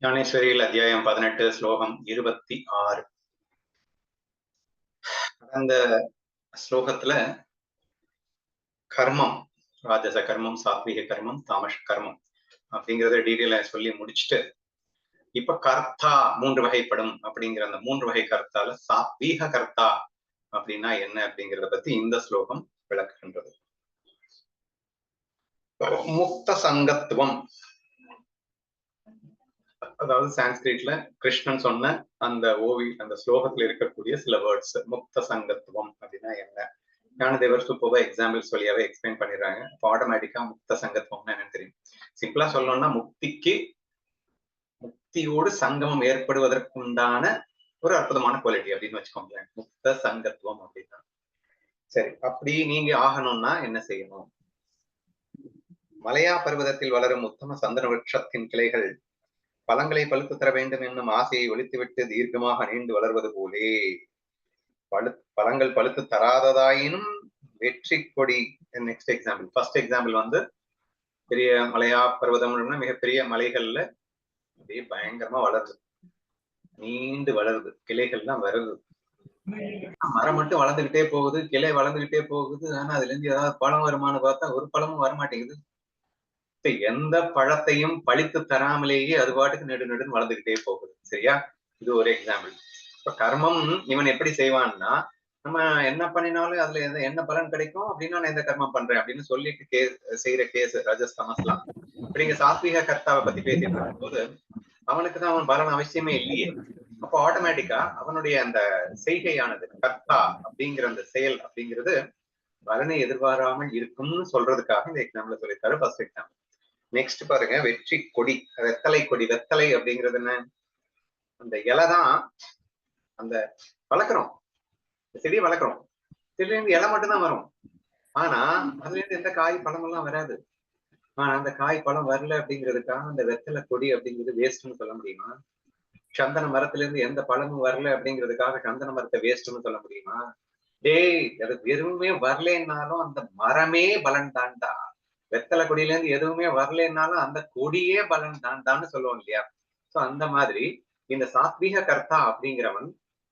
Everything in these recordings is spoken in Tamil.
ஞானேஸ்வரியில் அத்தியாயம் 18 ஸ்லோகம் 26. அந்த ஸ்லோகத்துல கர்மம், ராஜச கர்மம், சாத்விக கர்மம், தாமச கர்மம் அப்படிங்கிறத டீட்டெயில சொல்லி முடிச்சுட்டு இப்ப கர்த்தா 3 வகைப்படும் அப்படிங்கிற அந்த 3 வகை கர்த்தால சாத்வீக கர்த்தா அப்படின்னா என்ன அப்படிங்கிறத பத்தி இந்த ஸ்லோகம் விளக்குகின்றது. முக்த சங்கத்துவம், அதாவது சான்ஸ்கிரிட்ல கிருஷ்ணன் சொன்ன அந்த அந்த ஸ்லோகத்துல இருக்கக்கூடிய சில வேர்ட்ஸ். முக்த சங்கத்துவம் அப்படின்னா என்ன? ஞானதேவர் சூப்பர்வா எக்ஸாம்பிள்ஸ் வழியாவே எக்ஸ்பிளைன் பண்ணிடுறாங்க. இப்போ ஆட்டோமேட்டிக்கா முக்த சங்கத்துவம்னா என்னன்னு தெரியும். சிம்பிளா சொல்லணும்னா முக்தியோடு சங்கமம் ஏற்படுவதற்குண்டான ஒரு அற்புதமான குவாலிட்டி அப்படின்னு வச்சுக்கோங்களேன், முக்த சங்கத்துவம் அப்படின்னா. சரி, அப்படி நீங்க ஆகணும்னா என்ன செய்யணும்? மலையா பர்வதத்தில் வளரும் உத்தம சந்தன விருட்சத்தின் கிளைகள் பழங்களை பழுத்து தர வேண்டும் என்னும் ஆசையை ஒழித்துவிட்டு தீர்க்கமாக நீண்டு வளர்வது போலே பழங்கள் பழுத்து தராததாயினும் வெற்றி கொடி. நெக்ஸ்ட் எக்ஸாம்பிள், ஃபர்ஸ்ட் எக்ஸாம்பிள் வந்து பெரிய மலையா பர்வதம், மிகப்பெரிய மலைகள்ல அப்படியே பயங்கரமா வளருது, நீண்டு வளருது, கிளைகள்லாம் வருது. மரம் மட்டும் வளர்ந்துகிட்டே போகுது, கிளை வளர்ந்துகிட்டே போகுது. ஆனா அதுல இருந்து ஏதாவது பழம் வருமானு பார்த்தா ஒரு பழமும் வரமாட்டேங்குது. எந்த பழத்தையும் பழித்து தராமலேயே அது பாட்டுக்கு நெடுன்னு வளர்ந்துகிட்டே போகுது. சரியா? இது ஒரு எக்ஸாம்பிள். இப்ப கர்மம் இவன் எப்படி செய்வான்னா, நம்ம என்ன பண்ணினாலும் அதுல என்ன பலன் கிடைக்கும் அப்படின்னு நான் எந்த கர்மம் பண்றேன் அப்படின்னு சொல்லிட்டு செய்யற கேஸ் ரஜஸ் தமஸ்லாம். இப்ப நீங்க சாத்விக கர்த்தாவை பத்தி பேசிட்டு இருக்கும் போது அவனுக்குதான் அவன் பலன் அவசியமே இல்லையே. அப்போ ஆட்டோமேட்டிக்கா அவனுடைய அந்த செய்கையானது, கர்த்தா அப்படிங்கிற அந்த செயல் அப்படிங்கிறது பலனை எதிர்பாராமல் இருக்கும்னு சொல்றதுக்காக இந்த எக்ஸாம்பிள் சொல்லித்தாரு. First example. நெக்ஸ்ட் பாருங்க, வெற்றி கொடி, வெத்தலை கொடி. வெத்தலை அப்படிங்கிறது என்ன? அந்த இலை தான். அந்த வளர்க்குறோம், செடியை வளர்க்குறோம், செடியில இருந்து இலை மட்டும்தான் வரும். ஆனா அதுல இருந்து எந்த காய் பழம் எல்லாம் வராது. ஆனா அந்த காய் பழம் வரல அப்படிங்கிறதுக்காக அந்த வெத்தலை கொடி அப்படிங்கிறது வேஸ்ட்னு சொல்ல முடியுமா? சந்தன மரத்துல இருந்து எந்த பழமும் வரல அப்படிங்கிறதுக்காக சந்தன மரத்தை வேஸ்ட்னு சொல்ல முடியுமா? டேய், அது எதுவுமே வரலன்னாலும் அந்த மரமே பலன் தான்டா. வெத்தலை கொடியில இருந்து எதுவுமே வரலன்னாலும் அந்த கொடியே பலன் தான்டான்னு சொல்லுவோம் இல்லையா? சோ அந்த மாதிரி இந்த சாத்வீக கர்த்தா அப்படிங்கிறவன்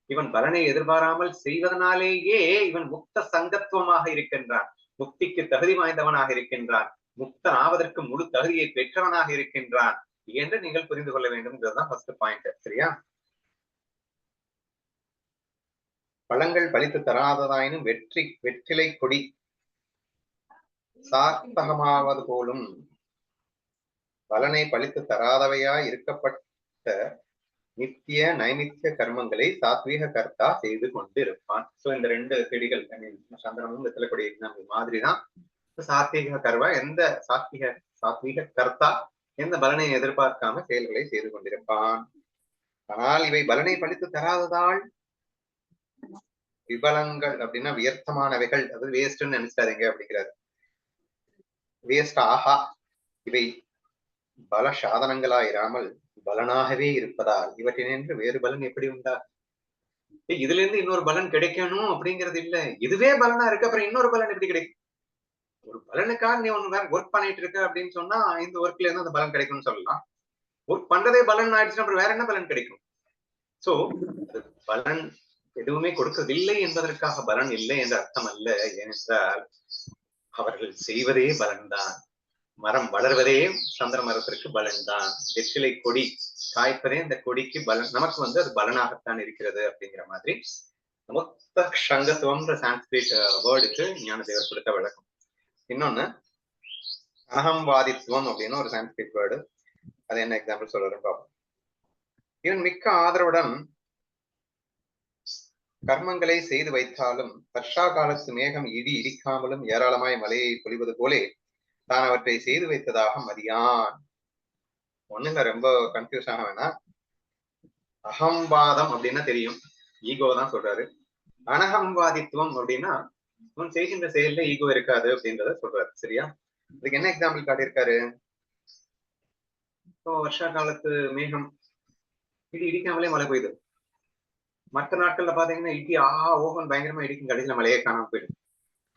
இவன் பலனை எதிர்பாராமல் செய்வதனாலேயே இவன் முக்த சங்கத்துவமாக இருக்கின்றான், முக்திக்கு தகுதி வாய்ந்தவனாக இருக்கின்றான், முக்தன் ஆவதற்கு முழு தகுதியை பெற்றவனாக இருக்கின்றான் என்று நீங்கள் புரிந்து கொள்ள வேண்டும். First point. சரியா? பழங்கள் பழித்து தராததாயினும் வெற்றிலை கொடி சார்த்தகமாவது போலும் பலனை பழித்து தராதவையாய் இருக்கப்பட்ட நித்திய நைமித்திய கர்மங்களை சாத்வீக கர்த்தா செய்து கொண்டிருப்பான். சோ இந்த ரெண்டு செடிகள், சந்திரமும் வெத்தலைக்கூடிய எக்ஸாம்பிள் மாதிரிதான் சாத்வீக கர்வா. எந்த சாத்வீக கர்த்தா எந்த பலனை எதிர்பார்க்காம செயல்களை செய்து கொண்டிருப்பான். ஆனால் இவை பலனை பழித்து தராததால் விபலங்கள் அப்படின்னா வியர்த்தமானவைகள், அது வேஸ்ட்ன்னு நினைச்சாதீங்க அப்படிங்கிறாரு. வேஸ்ட் ஆஹா, இவை பல சாதனங்களாயிராமல் பலனாகவே இருப்பதால் இவற்றினின்று வேறு பலன் எப்படி உண்டா? இதுல இருந்து இன்னொரு பலன் கிடைக்கணும் அப்படிங்கிறது இல்ல, இதுவே பலனா இருக்கு, அப்புறம் இன்னொரு பலன் எப்படி கிடைக்கும்? ஒரு பலனுக்காக நீ ஒண்ணு வேற ஒர்க் பண்ணிட்டு இருக்க அப்படின்னு சொன்னா இந்த ஒர்க்ல இருந்து அந்த பலன் கிடைக்கும்னு சொல்லலாம். ஒர்க் பண்றதே பலன் ஆயிடுச்சுன்னா அப்புறம் வேற என்ன பலன் கிடைக்கும்? சோ பலன் எதுவுமே கொடுக்கவில்லை என்பதற்காக பலன் இல்லை என்ற அர்த்தம் அல்ல. ஏனென்றால் அவர்கள் செய்வதே பலன்தான். மரம் வளர்வதே சந்திர மரத்திற்கு பலன் தான். வெற்றிலை கொடி காய்ப்பதே இந்த கொடிக்கு பலன், நமக்கு அது பலனாகத்தான் இருக்கிறது அப்படிங்கிற மாதிரி முக்த சங்கத்துவம்ன்ற சான்ஸ்கிரிட் வேர்டுக்கு ஞானதேவர் கொடுத்த விளக்கம். இன்னொன்னு அகம்வாதித்துவம் அப்படின்னு ஒரு சான்ஸ்கிரிட் வேர்டு. அது என்ன எக்ஸாம்பிள் சொல்றேன்னு பார்ப்போம். இவன் மிக்க ஆதரவுடன் கர்மங்களை செய்து வைத்தாலும் வர்ஷா காலத்து மேகம் இடிக்காமலும் ஏராளமாய் மலையை பொழிவது போலே தான் அவற்றை செய்து வைத்ததாக மதியான். ஒண்ணுங்க, ரொம்ப கன்ஃபியூஸ் ஆக வேணாம். அகம்வாதம் அப்படின்னா தெரியும், ஈகோ தான் சொல்றாரு. அனகம்வாதித்துவம் அப்படின்னா அவன் செய்கின்ற செயல்ல ஈகோ இருக்காது அப்படின்றத சொல்றாரு. சரியா? இதுக்கு என்ன எக்ஸாம்பிள் காட்டியிருக்காரு? இப்போ வருஷா காலத்து மேகம் இடிக்காமலே மழை பெய்யுது. மற்ற நாட்கள்ல பாத்தீங்கன்னா ஓகன் பயங்கரமா இடிக்கும், கடைசியில மழையே காணாம போயிடும்.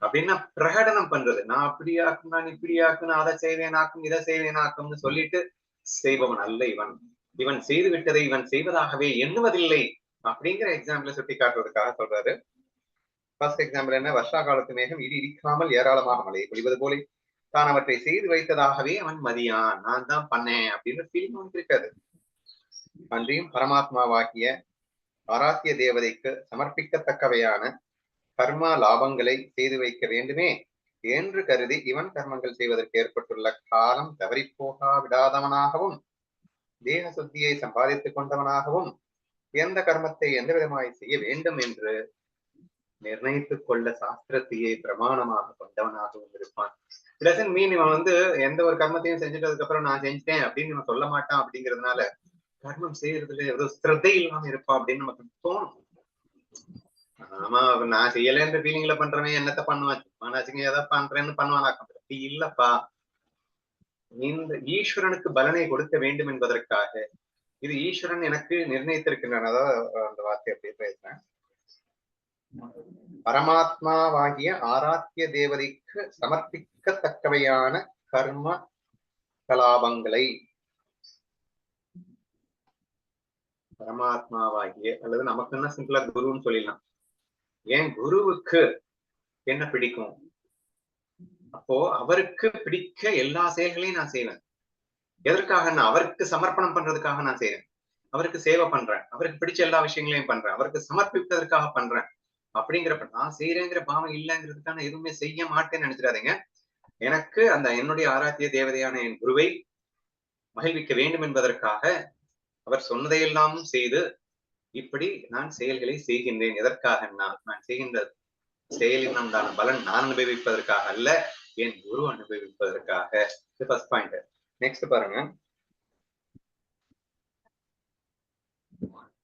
அப்படின்னா பிரகடனம் பண்றது, நான் அப்படியாக்கும், நான் இப்படியாக்கும், நான் அதை செய்வேனாக்கும், இதை செய்வேனாக்கும்னு சொல்லிட்டு செய்பவன் அல்ல இவன். இவன் செய்து விட்டதை இவன் செய்வதாகவே எண்ணுவதில்லை அப்படிங்கிற எக்ஸாம்பிள சுட்டி காட்டுறதுக்காக சொல்றாரு. ஃபர்ஸ்ட் எக்ஸாம்பிள் என்ன? வருஷா காலத்து மேகம் இடி இடிக்காமல் ஏராளமாக மழை பொழிவது போல தான் அவற்றை செய்து வைத்ததாகவே அவன் மதியான், நான் தான் பண்ணேன் அப்படின்னு ஃபீலிங் வந்து இருக்காது. அன்றியும் பரமாத்மாவாகிய ஆராத்திய தேவதைக்கு சமர்ப்பிக்கத்தக்கவையான கர்மா லாபங்களை செய்து வைக்க வேண்டுமே என்று கருதி இவன் கர்மங்கள் செய்வதற்கு ஏற்பட்டுள்ள காலம் தவறிப்போகா விடாதவனாகவும் தேக சுத்தியை சம்பாதித்துக் கொண்டவனாகவும் எந்த கர்மத்தை எந்த விதமாய் செய்ய வேண்டும் என்று நிர்ணயித்துக் கொள்ள சாஸ்திரத்தையே பிரமாணமாக கொண்டவனாகவும் இருப்பான். டசன்ட் மீன் இவன் வந்து எந்த ஒரு கர்மத்தையும் செஞ்சுட்டதுக்கு அப்புறம் நான் செஞ்சுட்டேன் அப்படின்னு இவன் சொல்ல மாட்டான் அப்படிங்கிறதுனால கர்மம் செய்யறதுல ஏதோ ஸ்ரத்தை இல்லாம இருப்பான் அப்படின்னு நமக்கு தோணும். ஆமா, நான் செய்யலன்ற ஃபீலிங்ல பண்றவன் என்னத்த பண்ணுவான், மனசுங்க ஏதாவது பண்றேன்னு பண்ணுவானா? அப்படி இல்லப்பா. இந்த ஈஸ்வரனுக்கு பலனை கொடுக்க வேண்டும் என்பதற்காக இது ஈஸ்வரன் எனக்கு நிர்ணயித்திருக்கின்றன. அதாவது அந்த வார்த்தை அப்படியே பேசுறேன். பரமாத்மாவாகிய ஆராத்திய தேவதைக்கு சமர்ப்பிக்கத்தக்கவையான கர்ம கலாபங்களை பரமாத்மாவாகிய அல்லது நமக்கு என்ன சிம்பிளா குருன்னு சொல்லிடலாம். ஏன் குருவுக்கு என்ன பிடிக்கும்? அப்போ அவருக்கு பிடிக்க எல்லா செயல்களையும் நான் செய்வேன். எதற்காக? நான் அவருக்கு சமர்ப்பணம் பண்றதுக்காக நான் செய்யறேன். அவருக்கு சேவை பண்றேன், அவருக்கு பிடிச்ச எல்லா விஷயங்களையும் பண்றேன், அவருக்கு சமர்ப்பிப்பதற்காக பண்றேன். அப்படிங்கிறப்ப நான் செய்யறேங்கிற பாவம் இல்லைங்கிறதுக்கான எதுவுமே செய்ய மாட்டேன்னு நினைச்சிடாதீங்க. எனக்கு அந்த என்னுடைய ஆராத்திய தேவதையான என் குருவை மகிழ்விக்க வேண்டும் என்பதற்காக அவர் சொன்னதையெல்லாம் செய்து இப்படி நான் செயல்களை செய்கின்றேன். எதற்காக? நான் செய்கின்ற செயலின் உண்டான பலன் நான் அனுபவிப்பதற்காக அல்ல, என் குரு அனுபவிப்பதற்காக. First point. நெக்ஸ்ட் பாருங்க.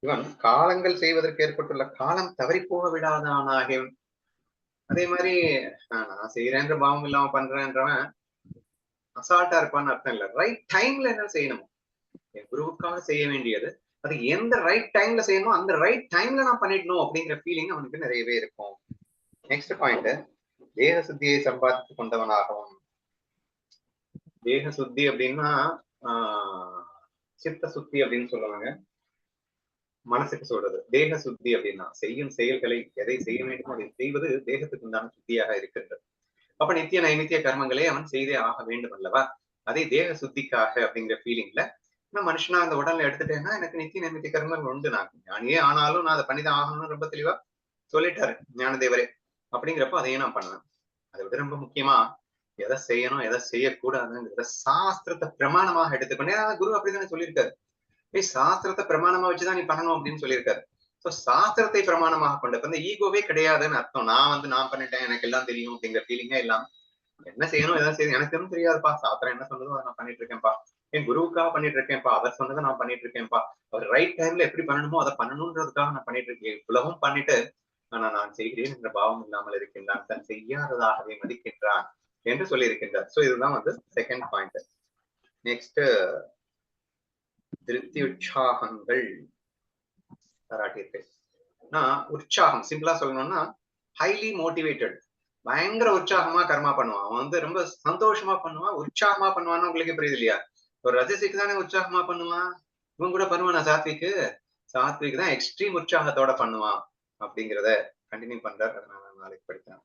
இவன் காலங்கள் செய்வதற்கு ஏற்பட்டுள்ள காலம் தவறி போக விடாதானாக. அதே மாதிரி நான் செய்யறேன்ற பாவம் இல்லாம பண்றேன்றவன் அசால்ட்டா இருப்பான்னு அர்த்தம் இல்ல. ரைட் டைம்ல என்ன செய்யணும்? என் குருவுக்காக செய்ய வேண்டியது அது எந்த ரைட் டைம்ல செய்யணும், அந்த ரைட் டைம்ல நான் பண்ணிடணும் அப்படிங்கிற ஃபீலிங் அவனுக்கு நிறையவே இருக்கும். Next point. தேக சுத்தியை சம்பாதித்து கொண்டவனாகவும். தேக சுத்தி அப்படின்னா சித்த சுத்தி அப்படின்னு சொல்லுவாங்க. மனசுக்கு சொல்றது. தேக சுத்தி அப்படின்னா செய்யும் செயல்களை எதை செய்ய வேண்டும் அதை செய்வது தேகத்துக்கு உண்டான சுத்தியாக இருக்கின்றது. அப்ப நித்திய நைமித்திய கர்மங்களே அவன் செய்தே ஆக வேண்டும் அல்லவா? அதே தேக சுத்திக்காக அப்படிங்கிற ஃபீலிங்ல நான் மனுஷனா அந்த உடல்ல எடுத்துட்டேன்னா எனக்கு நித்திய நைமித்திய கர்மங்கள் உண்டு. நான் ஞானியே ஆனாலும் நான் அதை பண்ணிதான் ஆகணும்னு ரொம்ப தெளிவா சொல்லிட்டாரு ஞானதேவரே. அப்படிங்கிறப்ப அதையும் நான் பண்ணுவேன். அதை விட ரொம்ப முக்கியமா எதை செய்யணும் எதை செய்யக்கூடாதுங்கிறத சாஸ்திரத்தை பிரமாணமாக எடுத்துக்கொண்டே குரு அப்படித்தானே சொல்லியிருக்காரு. சாஸ்திரத்தை பிரமாணமா வச்சுதான் நீ பண்ணணும் அப்படின்னு சொல்லியிருக்காரு. சோ சாஸ்திரத்தை பிரமாணமாக கொண்டு இந்த ஈகோவே கிடையாதுன்னு அர்த்தம். நான் பண்ணிட்டேன், எனக்கு எல்லாம் தெரியும் அப்படிங்கிற ஃபீலிங்கே எல்லாம் என்ன செய்யணும் எதாவது செய்யணும் எனக்கு எதுவும் தெரியாதுப்பா, சாஸ்திரம் என்ன சொன்னதோ அதை நான் பண்ணிட்டு இருக்கேன்ப்பா, என் குருவுக்காக பண்ணிட்டு இருக்கேன்ப்பா, அவர் சொன்னதை நான் பண்ணிட்டு இருக்கேன்ப்பா, அவர் ரைட் டைம்ல எப்படி பண்ணணுமோ அதை பண்ணணும்ன்றதுக்காக நான் பண்ணிட்டு இருக்கேன். இவ்வளவும் பண்ணிட்டு ஆனா நான் செய்கிறேன் என்ற பாவம் இல்லாமல் இருக்கின்றான், தன் செய்யாததாகவே மதிக்கின்றான் என்று சொல்லி இருக்கின்றார். சோ இதுதான் வந்து செகண்ட் பாயிண்ட். நெக்ஸ்ட் திருப்தி உற்சாகங்கள் பாராட்டியிருக்கு. உற்சாகம் சிம்பிளா சொல்லணும்னா ஹைலி மோட்டிவேட்டட், பயங்கர உற்சாகமா கர்மா பண்ணுவான். அவன் வந்து ரொம்ப சந்தோஷமா பண்ணுவான், உற்சாகமா பண்ணுவான்னு உங்களுக்கு புரியுது இல்லையா? ஒரு ரஜசிக்கு தானே உற்சாகமா பண்ணுவான், இவன் கூட பண்ணுவானா? சாத்விக்கு தான் எக்ஸ்ட்ரீம் உற்சாகத்தோட பண்ணுவான் அப்படிங்கிறத கண்டினியூ பண்றாரு. அதை நான் நாளைக்கு படித்தேன்.